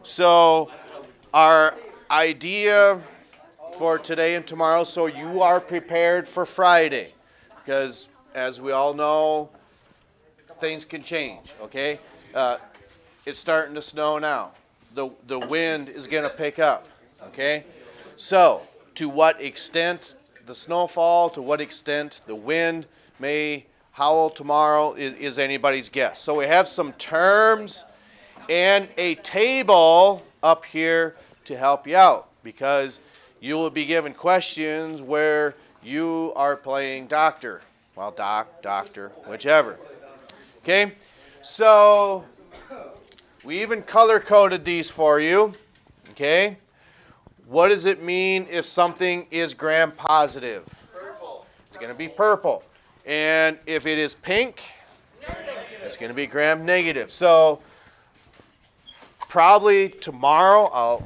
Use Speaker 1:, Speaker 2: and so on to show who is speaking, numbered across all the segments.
Speaker 1: So our idea for today and tomorrow, so you are prepared for Friday, because as we all know, things can change, okay? It's starting to snow now. The wind is going to pick up, okay? So to what extent the snowfall, to what extent the wind may howl tomorrow is anybody's guess. So we have some terms and a table up here to help you out, because you will be given questions where you are playing doctor. Well, doctor, whichever. Okay? So we even color-coded these for you. Okay? What does it mean if something is gram-positive?
Speaker 2: Purple.
Speaker 1: It's going to be purple. And if it is pink, it's going to be gram-negative. So probably tomorrow, I'll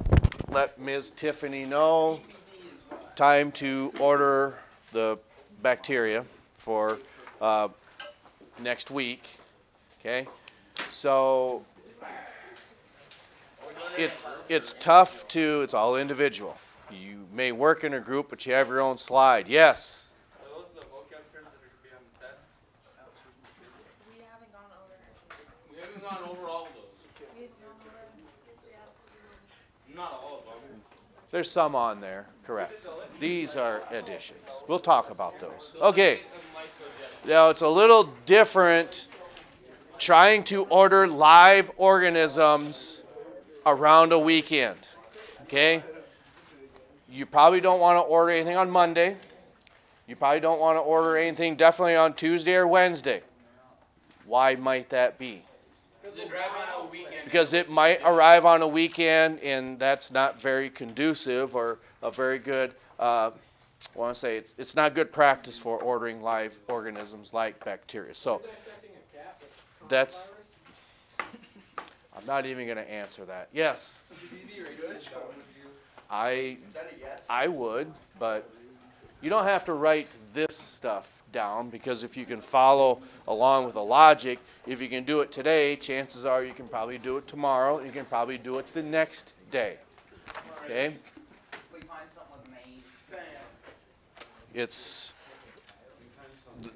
Speaker 1: let Ms. Tiffany know time to order the bacteria for next week. Okay, so it's tough to, it's all individual. You may work in a group, but you have your own slide. Yes?
Speaker 2: Are those the vocab terms that are going to be on the test?
Speaker 3: We haven't gone over.
Speaker 2: We haven't gone over all of those.
Speaker 3: We've gone over. Yes, we have.
Speaker 2: Not all of them.
Speaker 1: There's some on there, correct. These are additions. We'll talk about those. Okay. Now, it's a little different trying to order live organisms around a weekend, okay? You probably don't want to order anything on Monday. You probably don't want to order anything definitely on Tuesday or Wednesday. Why might that be? Because it might arrive on a weekend, and that's not very conducive or a very good, I want to say it's not good practice for ordering live organisms like bacteria. So that's, I'm not even going to answer that. Yes? I would, but you don't have to write this stuff down, because if you can follow along with the logic, if you can do it today, chances are you can probably do it tomorrow. You can probably do it the next day. Okay? It's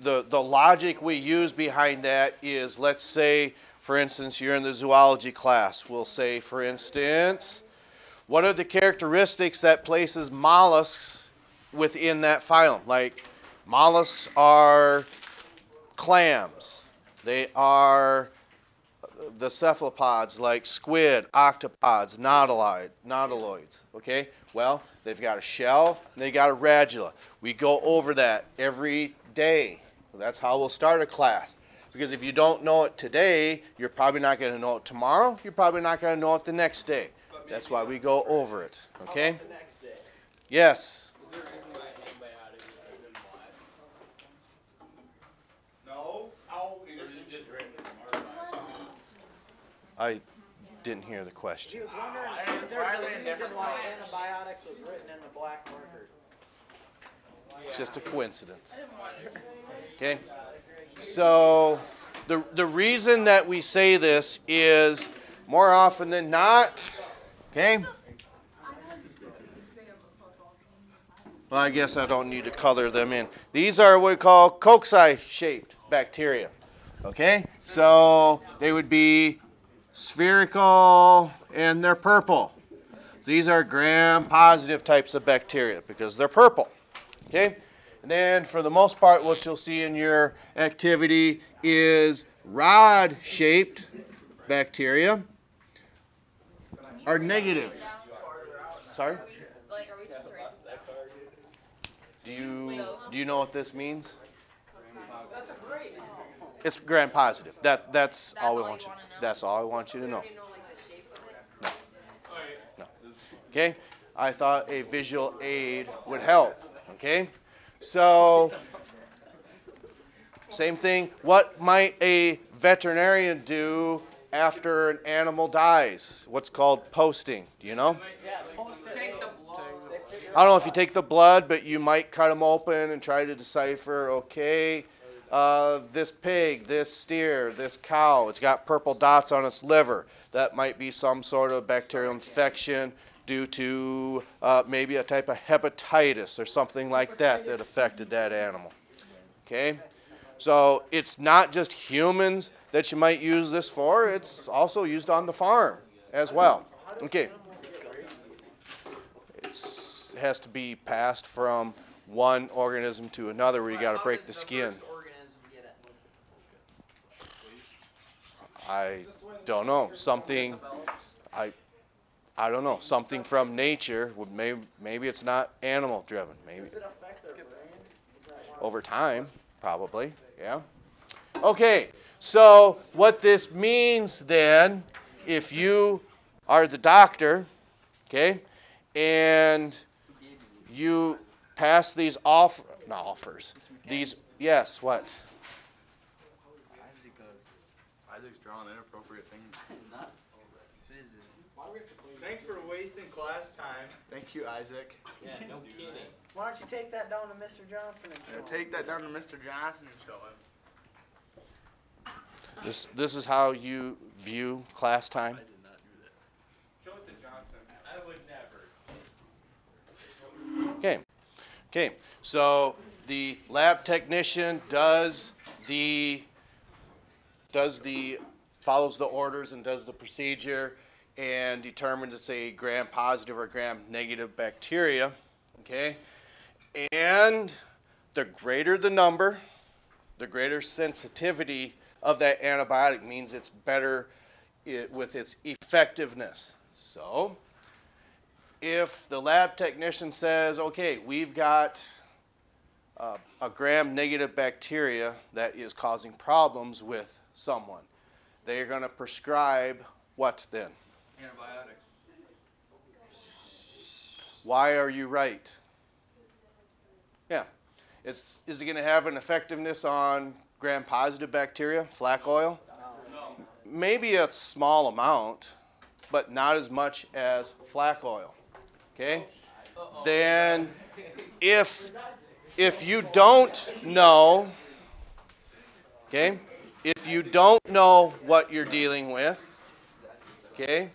Speaker 1: the logic we use behind that is, let's say, for instance, you're in the zoology class. We'll say, for instance, what are the characteristics that places mollusks within that phylum? Like, mollusks are clams. They are the cephalopods like squid, octopods, nautiloids. Okay? Well, they've got a shell and they got a radula. We go over that every day. That's how we'll start a class. Because if you don't know it today, you're probably not going to know it tomorrow. You're probably not going to know it the next day. That's why we go over it. Okay?
Speaker 2: The next day.
Speaker 1: Yes.
Speaker 2: Is there a reason why antibiotics is written in black? No. Or is it just written in black?
Speaker 1: I didn't hear the question.
Speaker 4: He was wondering if there's a reason why antibiotics was written in the black marker.
Speaker 1: It's just a coincidence. Okay? So the reason that we say this is, more often than not, okay? Well, I guess I don't need to color them in. These are what we call cocci-shaped bacteria. Okay? So they would be spherical and they're purple. These are gram-positive types of bacteria because they're purple. Okay? And then for the most part, what you'll see in your activity is rod-shaped bacteria are negative. Sorry?
Speaker 3: Like, are we supposed to write
Speaker 1: Do you know what this means? It's gram-positive. That's all we want you. That's all I want you to know. No. No. Okay? I thought a visual aid would help. Okay? So, same thing. What might a veterinarian do after an animal dies? What's called posting. Do you know?
Speaker 4: Yeah, take the blood.
Speaker 1: I don't know if you take the blood, but you might cut them open and try to decipher, okay, this pig, this steer, this cow, it's got purple dots on its liver. That might be some sort of bacterial infection due to maybe a type of hepatitis or something like that that affected that animal. Okay? So it's not just humans that you might use this for, it's also used on the farm as well. Okay. It has to be passed from one organism to another where you got to break the skin. I don't know. Something, I don't know. Something from nature would maybe it's not animal driven. Maybe over time, probably. Yeah. Okay. So what this means then, if you are the doctor, okay, and you pass these offers. These, yes, what?
Speaker 5: Isaac's drawing inappropriate things. Thanks for wasting class time. Thank you, Isaac.
Speaker 4: Yeah, no kidding. Why don't you take that down to Mr. Johnson and show him?
Speaker 5: Take that down to Mr. Johnson and show him.
Speaker 1: This is how you view class time?
Speaker 5: I did not do that. Show it to Johnson. I would never.
Speaker 1: Okay. Okay. So the lab technician follows the orders and does the procedure and determines it's a gram-positive or gram-negative bacteria. Okay. And the greater the number, the greater sensitivity of that antibiotic means it's better with its effectiveness. So if the lab technician says, okay, we've got a gram-negative bacteria that is causing problems with someone, they're going to prescribe what then?
Speaker 5: Antibiotics.
Speaker 1: Why are you right? Yeah. Is it going to have an effectiveness on gram-positive bacteria, flax oil?
Speaker 5: No.
Speaker 1: Maybe a small amount, but not as much as flax oil. Okay? Then if you don't know, okay, if you don't know what you're dealing with, okay,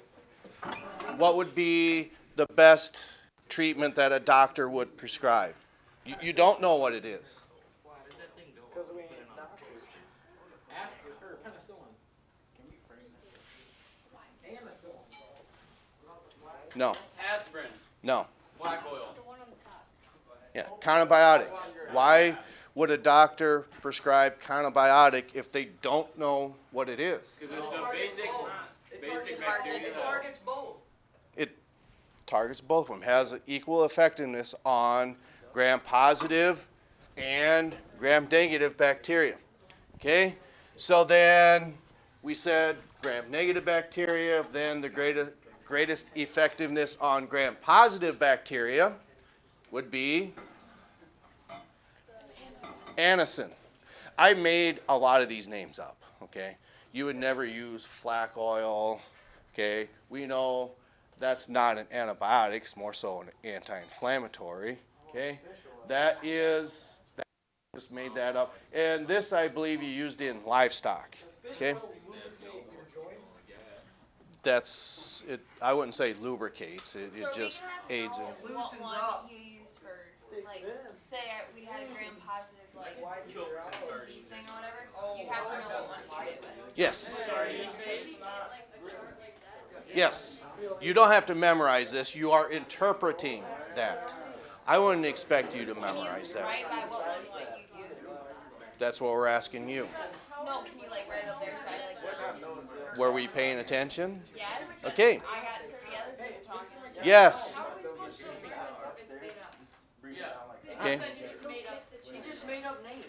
Speaker 1: what would be the best treatment that a doctor would prescribe? You don't know what it is.
Speaker 4: Because we ain't doctors. Aspirin or penicillin. Amoxicillin.
Speaker 1: No.
Speaker 2: Aspirin,
Speaker 1: No.
Speaker 2: black oil.
Speaker 3: The one on the top.
Speaker 1: Yeah. Antibiotic. Why would a doctor prescribe antibiotic if they don't know what it is?
Speaker 2: Because it's a basic bacteria.
Speaker 4: It targets both.
Speaker 1: It targets both of them. Has equal effectiveness on gram-positive and gram-negative bacteria. Okay? So then we said gram-negative bacteria, then the greatest effectiveness on gram-positive bacteria would be anisin. I made a lot of these names up, okay? You would never use flax oil, okay? We know that's not an antibiotic, it's more so an anti-inflammatory, okay? Just made that up. And this, I believe, you used in livestock, okay? That's, it. I wouldn't say lubricates, it just aids in.
Speaker 3: What one you use for, like, say we had a gram-positive, like, disease thing or whatever, you have to know what one to use with.
Speaker 1: Yes. Yes. You don't have to memorize this. You are interpreting that. I wouldn't expect you to memorize that.
Speaker 3: Right by what one what you use.
Speaker 1: That's what we're asking you.
Speaker 3: No, can you like write it up there so I like
Speaker 1: Were we paying attention?
Speaker 3: yes?
Speaker 1: Okay.
Speaker 3: I got 3 others we can talk to.
Speaker 1: Yes.
Speaker 3: How are we supposed to do this if it's made up?
Speaker 1: Okay.
Speaker 4: He just made up names.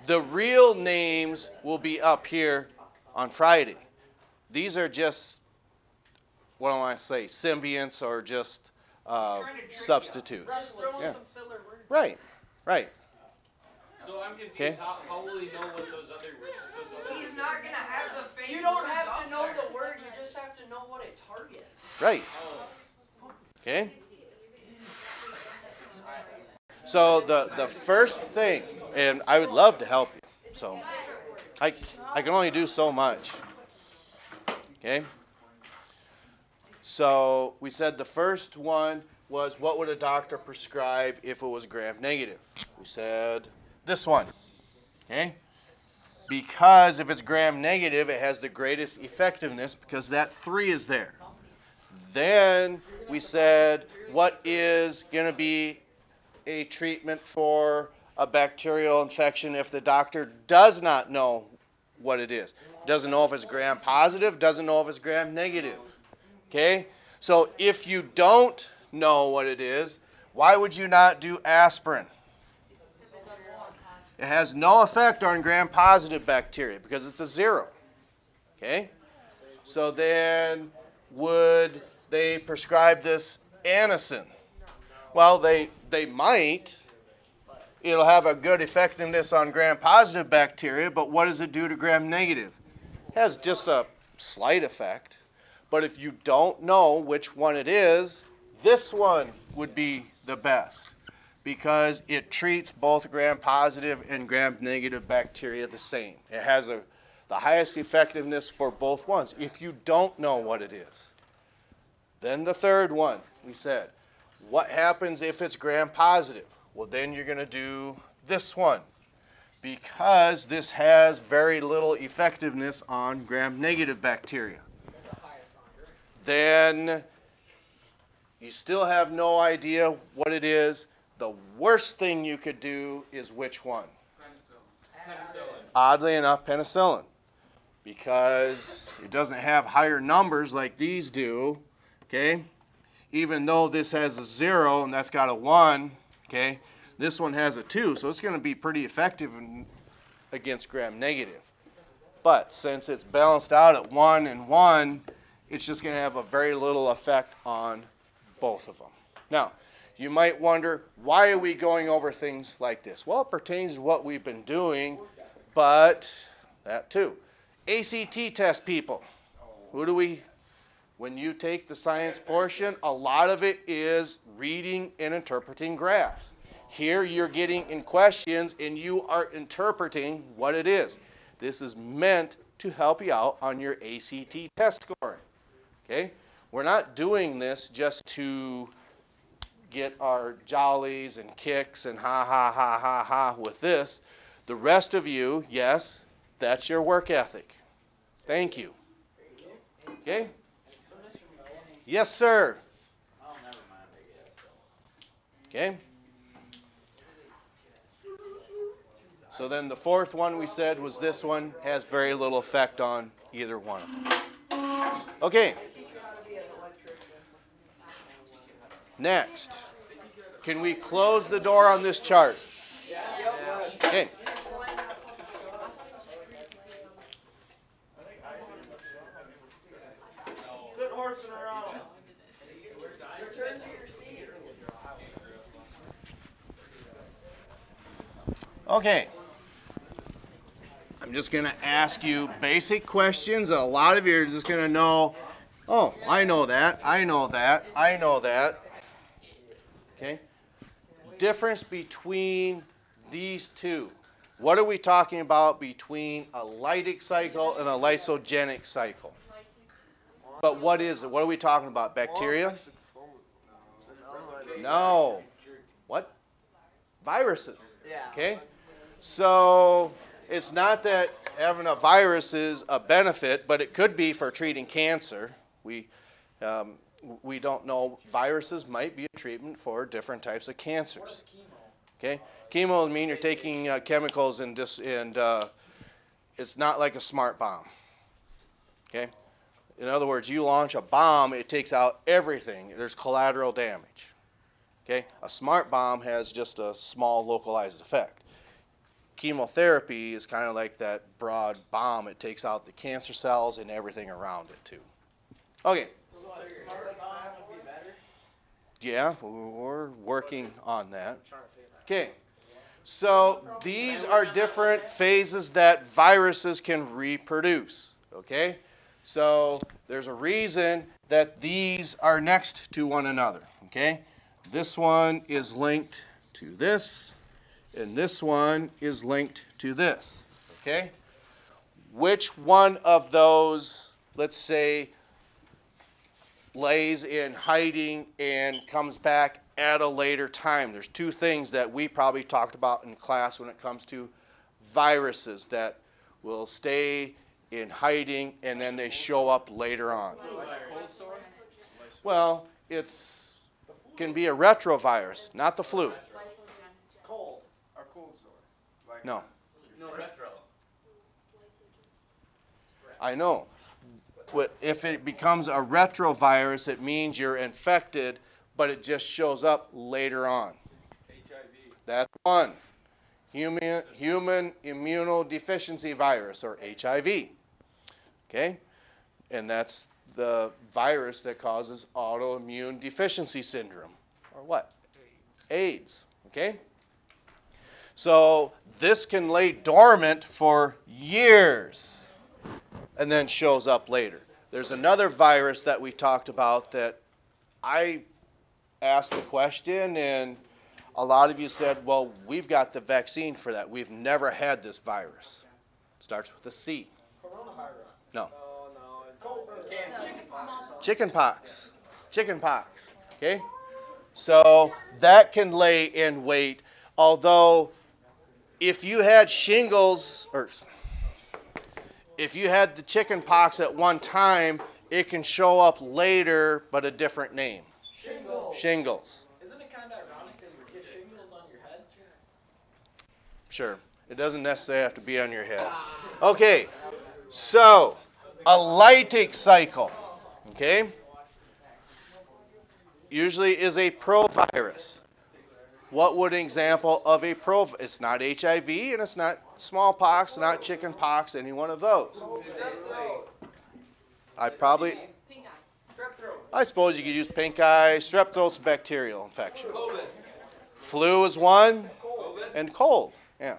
Speaker 1: The real names will be up here on Friday. These are just, what do I say, symbionts or just substitutes.
Speaker 4: Just throw in
Speaker 1: Yeah.
Speaker 4: some filler words.
Speaker 1: Right, right.
Speaker 2: So I'm confused.
Speaker 1: Okay.
Speaker 2: How will he know what those other
Speaker 4: He's not gonna have the fake. You don't have to know the word. You just have to know what it targets.
Speaker 1: Right. Okay. So the first thing, and I would love to help you, so I can only do so much. Okay? So we said the first one was, what would a doctor prescribe if it was gram-negative? We said this one. Okay? Because if it's gram-negative, it has the greatest effectiveness because that 3 is there. Then we said, what is going to be a treatment for a bacterial infection if the doctor does not know what it is? Doesn't know if it's gram-positive, doesn't know if it's gram-negative. Okay? So if you don't know what it is, why would you not do aspirin? It has no effect on gram-positive bacteria because it's a 0. Okay? So then would they prescribe this anisine? Well, they might. It'll have a good effectiveness on gram-positive bacteria, but what does it do to gram-negative? It has just a slight effect. But if you don't know which one it is, this one would be the best because it treats both gram-positive and gram-negative bacteria the same. It has the highest effectiveness for both ones if you don't know what it is. Then the third one, we said, what happens if it's gram-positive? Well, then you're going to do this one because this has very little effectiveness on gram-negative bacteria. Then you still have no idea what it is. The worst thing you could do is which one? Penicillin. Oddly enough, penicillin. Because it doesn't have higher numbers like these do, okay? Even though this has a 0 and that's got a 1, okay? This one has a 2, so it's going to be pretty effective against gram-negative. But since it's balanced out at 1 and 1, it's just going to have a very little effect on both of them. Now, you might wonder, why are we going over things like this? Well, it pertains to what we've been doing, but that too. ACT test people. When you take the science portion, a lot of it is reading and interpreting graphs. Here you're getting in questions and you are interpreting what it is. This is meant to help you out on your ACT test scoring. Okay? We're not doing this just to get our jollies and kicks and ha ha ha ha ha with this. The rest of you, yes, that's your work ethic. Thank you. Okay? Yes, sir. Okay? So then the fourth one we said was this one, has very little effect on either one of them. Okay. Next, can we close the door on this chart? Okay.
Speaker 4: Good horsing around. Return to your seat.
Speaker 1: Okay. I'm just going to ask you basic questions that a lot of you are just going to know, oh, I know that, I know that, I know that. Okay? Difference between these two. What are we talking about between a lytic cycle and a lysogenic cycle? But what is it? What are we talking about? Bacteria? No. What? Viruses. Okay? So it's not that having a virus is a benefit, but it could be for treating cancer. We don't know. Viruses might be a treatment for different types of cancers. Okay? Chemo would mean you're taking chemicals and it's not like a smart bomb. Okay? In other words, you launch a bomb, it takes out everything. There's collateral damage. Okay? A smart bomb has just a small localized effect. Chemotherapy is kind of like that broad bomb. It takes out the cancer cells and everything around it too. Okay.
Speaker 4: So a smart bomb would be better?
Speaker 1: Yeah, we're working on that. Okay. So these are different phases that viruses can reproduce. Okay? So there's a reason that these are next to one another. Okay? This one is linked to this, and this one is linked to this, okay? Which one of those, let's say, lays in hiding and comes back at a later time? There's two things that we probably talked about in class when it comes to viruses that will stay in hiding and then they show up later on. Well, it's can be a retrovirus, not the flu.
Speaker 2: Cold or cold sore. Like,
Speaker 1: No,
Speaker 2: no retro.
Speaker 1: I know. But if it becomes a retrovirus, it means you're infected, but it just shows up later on.
Speaker 2: HIV.
Speaker 1: That's one. Human immunodeficiency virus, or HIV. Okay? And that's the virus that causes autoimmune deficiency syndrome. Or what? AIDS. Okay? So this can lay dormant for years and then shows up later. There's another virus that we talked about that I asked the question, and a lot of you said, well, we've got the vaccine for that. We've never had this virus. Starts with a C. No. Chicken pox. Chicken pox. Okay? So that can lay in wait, although if you had shingles, or if you had the chicken pox at one time, it can show up later, but a different name.
Speaker 4: Shingles.
Speaker 1: Shingles.
Speaker 4: Isn't it kind of ironic that you get shingles on your head?
Speaker 1: Sure. It doesn't necessarily have to be on your head. Okay. So, a lytic cycle, okay, usually is a provirus. What would an example of a it's not HIV and it's not smallpox, not chicken pox, any one of those.
Speaker 3: Pink eye.
Speaker 1: I suppose you could use pink eye. Strep throat's a bacterial infection. Flu is one, and cold. Yeah,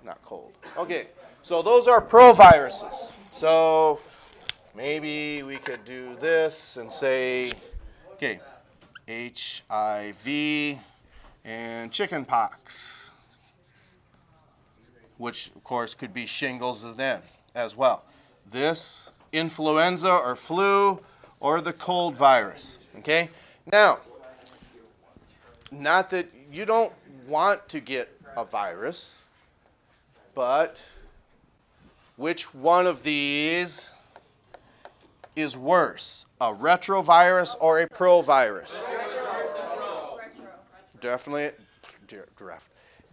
Speaker 1: not cold. Okay, so those are proviruses. So maybe we could do this and say, okay, HIV and chicken pox, which of course could be shingles then as well. This, influenza or flu, or the cold virus, okay? Now, not that you don't want to get a virus, but which one of these is worse, a retrovirus or a provirus?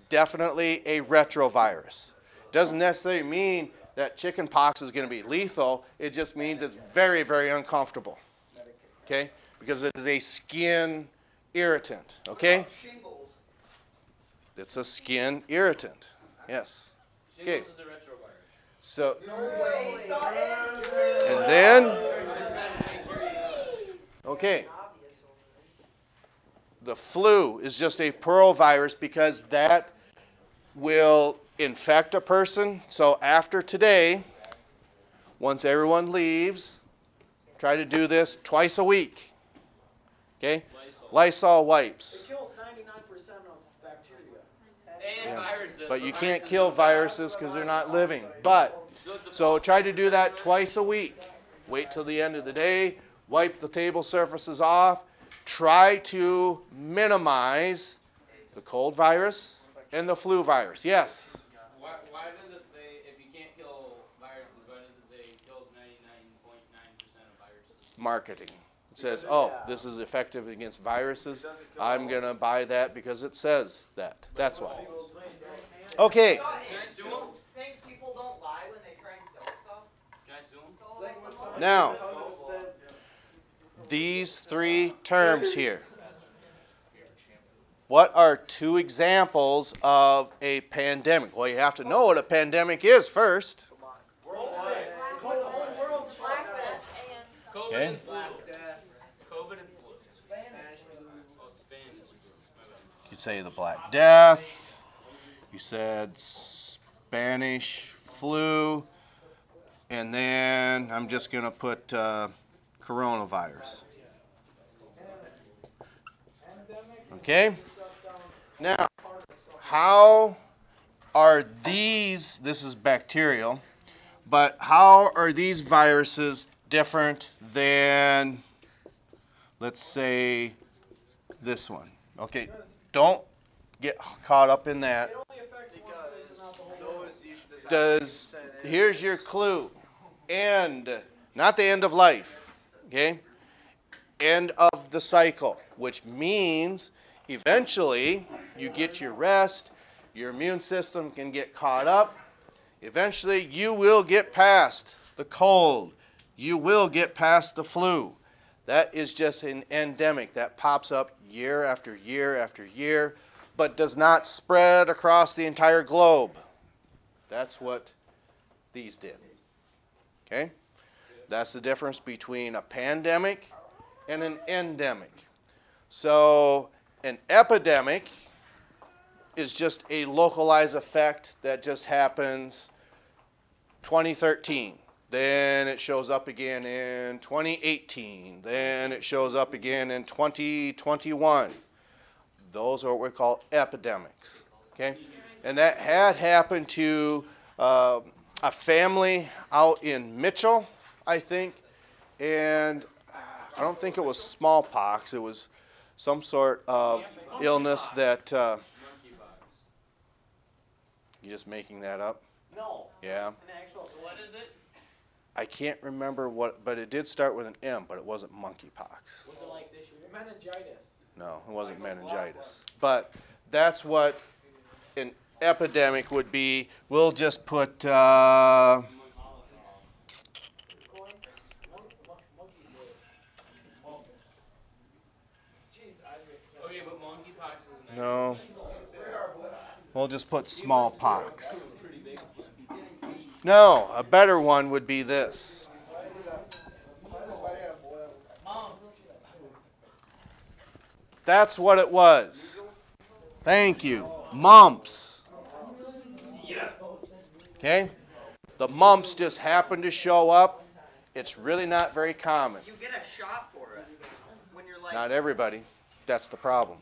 Speaker 1: Definitely a retrovirus. Doesn't necessarily mean that chicken pox is going to be lethal. It just means it's very, very uncomfortable. Okay? Because it is a skin irritant. Okay? It's a skin irritant. Yes. Okay.
Speaker 2: Shingles is a retrovirus.
Speaker 1: So, and then, okay. The flu is just a provirus because that will infect a person. So after today, once everyone leaves, try to do this twice a week. Okay? Lysol wipes.
Speaker 4: It kills 99% of bacteria.
Speaker 2: And viruses.
Speaker 1: But you can't kill viruses because they're not living. But, so try to do that twice a week. Wait till the end of the day. Wipe the table surfaces off. Try to minimize the cold virus and the flu virus. Yes?
Speaker 2: Why does it say if you can't kill viruses, why does it say it kills 99.9% of viruses?
Speaker 1: Marketing. It says, oh, this is effective against viruses. I'm going to buy that because it says that. That's why. Okay.
Speaker 2: Can I sue them?
Speaker 4: Think people don't lie when they try and sell stuff?
Speaker 2: Can I sue them?
Speaker 1: Now, these three terms here. What are two examples of a pandemic? Well, you have to know what a pandemic is first.
Speaker 2: COVID
Speaker 1: Okay.
Speaker 2: and flu. COVID and flu. Oh, Spanish.
Speaker 1: You say the Black Death. You said Spanish flu. And then I'm just going to put coronavirus. Okay? Now, how are these, this is bacterial, but how are these viruses different than, let's say, this one? Okay, don't get caught up in that. Here's your clue. End, not the end of life, okay? End of the cycle, which means eventually you get your rest, your immune system can get caught up. Eventually you will get past the cold. You will get past the flu. That is just an endemic that pops up year after year after year, but does not spread across the entire globe. That's what these did. Okay? That's the difference between a pandemic and an endemic. So an epidemic is just a localized effect that just happens 2013. Then it shows up again in 2018. Then it shows up again in 2021. Those are what we call epidemics. Okay? And that had happened to a family out in Mitchell, I think. And I don't think it was smallpox. It was some sort of illness that... you just making that up?
Speaker 4: No.
Speaker 1: Yeah.
Speaker 2: What is it?
Speaker 1: I can't remember what, but it did start with an M, but it wasn't monkeypox.
Speaker 4: Was it like this year? Meningitis.
Speaker 1: No, it wasn't meningitis. But that's what an epidemic would be. We'll just put,
Speaker 2: Okay, but monkeypox is
Speaker 1: no, we'll just put smallpox. No, a better one would be this. That's what it was. Thank you. Mumps. Okay? The mumps just happen to show up. It's really not very common.
Speaker 4: You get a shot for it when you're like.
Speaker 1: Not everybody. That's the problem.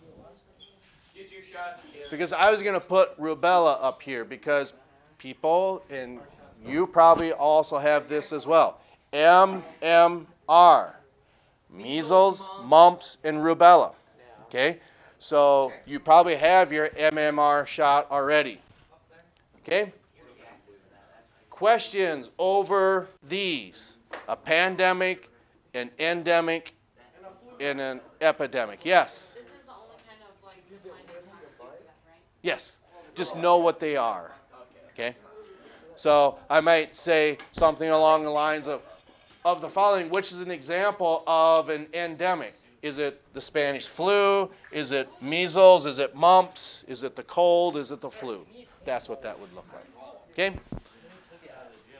Speaker 2: Get your shot.
Speaker 1: Because I was going to put rubella up here because people, and you probably also have this as well. MMR. Measles, mumps, and rubella. Okay? So you probably have your MMR shot already. Okay? Questions over these. A pandemic, an endemic, and an epidemic. Yes?
Speaker 3: This is the only kind of like defining term for that, right?
Speaker 1: Yes. Just know what they are. Okay? So I might say something along the lines of the following, which is an example of an endemic. Is it the Spanish flu? Is it measles? Is it mumps? Is it the cold? Is it the flu? That's what that would look like. Okay?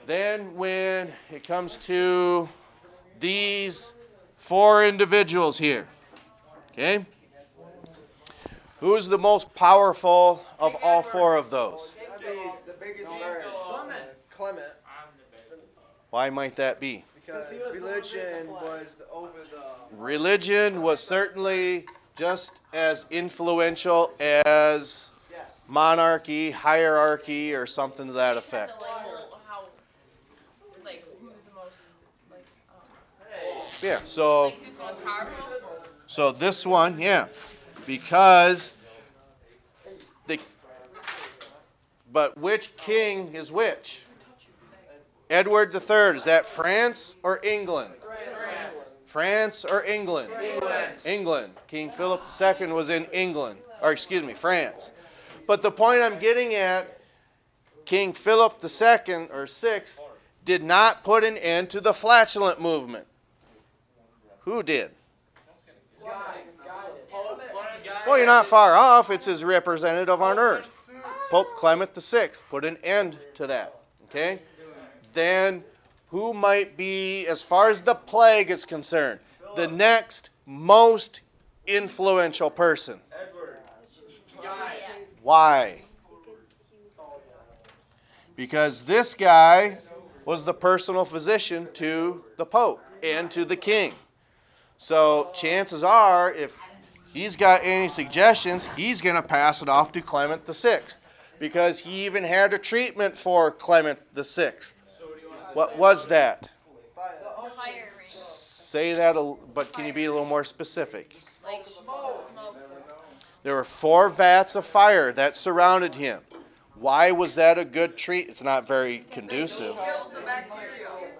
Speaker 1: Then when it comes to these four individuals here, okay? Who's the most powerful of all four of those?
Speaker 6: The biggest bird. Clement.
Speaker 1: Why might that be?
Speaker 6: Because religion was over the...
Speaker 1: Religion was certainly just as influential as monarchy, hierarchy, or something to that effect.
Speaker 3: Like who's the most like
Speaker 1: Yeah, so
Speaker 3: like who's the most powerful?
Speaker 1: so this one, yeah, because but which king is which? Edward III, is that France or England? France or England? England. King Philip II was in England, or excuse me, France. But the point I'm getting at, King Philip II or VI did not put an end to the flatulent movement. Who did? Well, you're not far off. It's his representative on earth. Pope Clement VI put an end to that. Okay? Then who might be, as far as the plague is concerned, the next most influential person? Why? Because this guy was the personal physician to the Pope and to the king. So chances are, if he's got any suggestions, he's going to pass it off to Clement VI, because he even had a treatment for Clement VI. What was that?
Speaker 3: The fire ring.
Speaker 1: Say that, but can you be a little more specific?
Speaker 3: Like smoke.
Speaker 1: There were 4 vats of fire that surrounded him. Why was that a good treat? It's not very conducive.
Speaker 4: Kills the bacteria.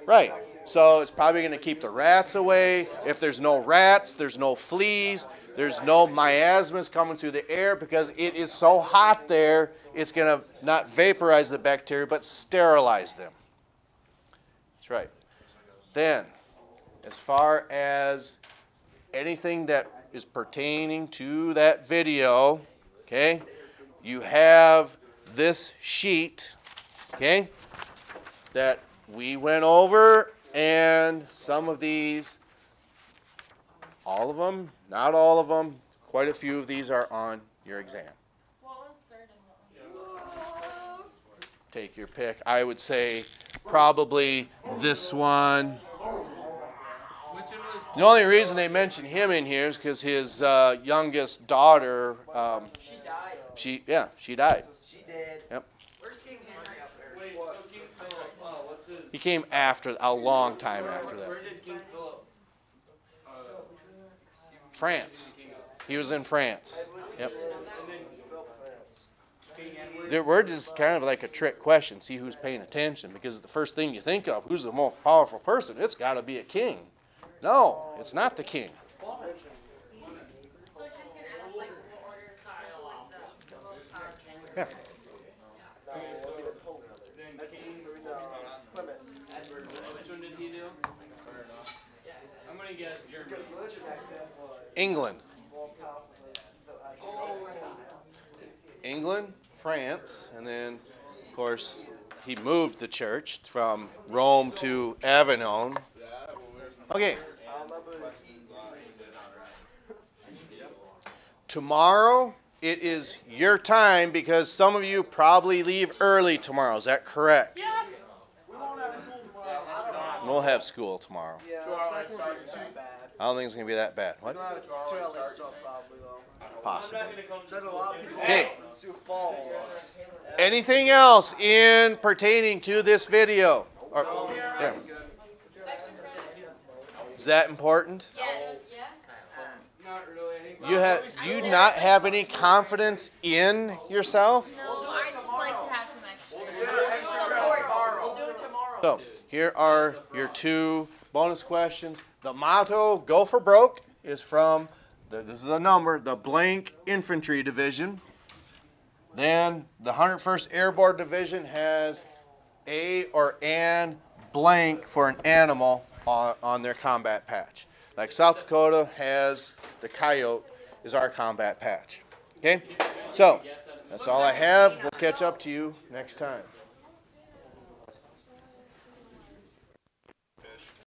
Speaker 1: Right. So it's probably going to keep the rats away. If there's no rats, there's no fleas, there's no miasmas coming through the air, because it is so hot there, it's going to not vaporize the bacteria, but sterilize them. That's right. Then, as far as anything that is pertaining to that video, okay, you have this sheet, okay, that we went over, and some of these, all of them, not all of them, quite a few of these are on your exam.
Speaker 3: What was third and what was fourth?
Speaker 1: Take your pick. I would say probably this one. The only reason they mention him in here is because his youngest daughter, she died.
Speaker 6: She did.
Speaker 1: Yep.
Speaker 4: Where's King Henry up there?
Speaker 2: Wait, so King Philip, what's his?
Speaker 1: He came after, a long time after that.
Speaker 2: Where did King Philip?
Speaker 1: France. He was in France. Yep.
Speaker 6: France.
Speaker 1: The word is kind of like a trick question. See who's paying attention, because the first thing you think of, who's the most powerful person? It's got to be a king. No, it's not the king.
Speaker 3: So it's just gonna ask like what order who was the most powerful.
Speaker 1: Yeah.
Speaker 2: Then King
Speaker 6: Clements.
Speaker 2: Edward. Which one did he do? I'm gonna guess Germany.
Speaker 1: England. England, France, and then, of course, he moved the church from Rome to Avignon. Okay. Tomorrow, it is your time, because some of you probably leave early tomorrow. Is that correct?
Speaker 5: Yes. We won't have school tomorrow.
Speaker 1: We'll have school tomorrow.
Speaker 6: Yeah, it's not going to be too bad.
Speaker 1: I don't think it's going to be that bad. What?
Speaker 6: We'll have 2 LA stuff probably though.
Speaker 1: Possibly.
Speaker 6: There's a lot of people
Speaker 1: Okay.
Speaker 6: who follow us.
Speaker 1: Anything else in pertaining to this video? Or, yeah. Is that important?
Speaker 3: Yes. Yeah.
Speaker 2: Not really. I think
Speaker 1: Do you not have any confidence in yourself?
Speaker 3: No, I just like to have some extra support.
Speaker 4: We'll do it tomorrow.
Speaker 1: So, here are your 2 bonus questions. The motto, go for broke, is from, this is a number, the blank infantry division. Then the 101st Airborne Division has a or an blank for an animal on their combat patch. Like South Dakota has the coyote is our combat patch. Okay? So, that's all I have. We'll catch up to you next time.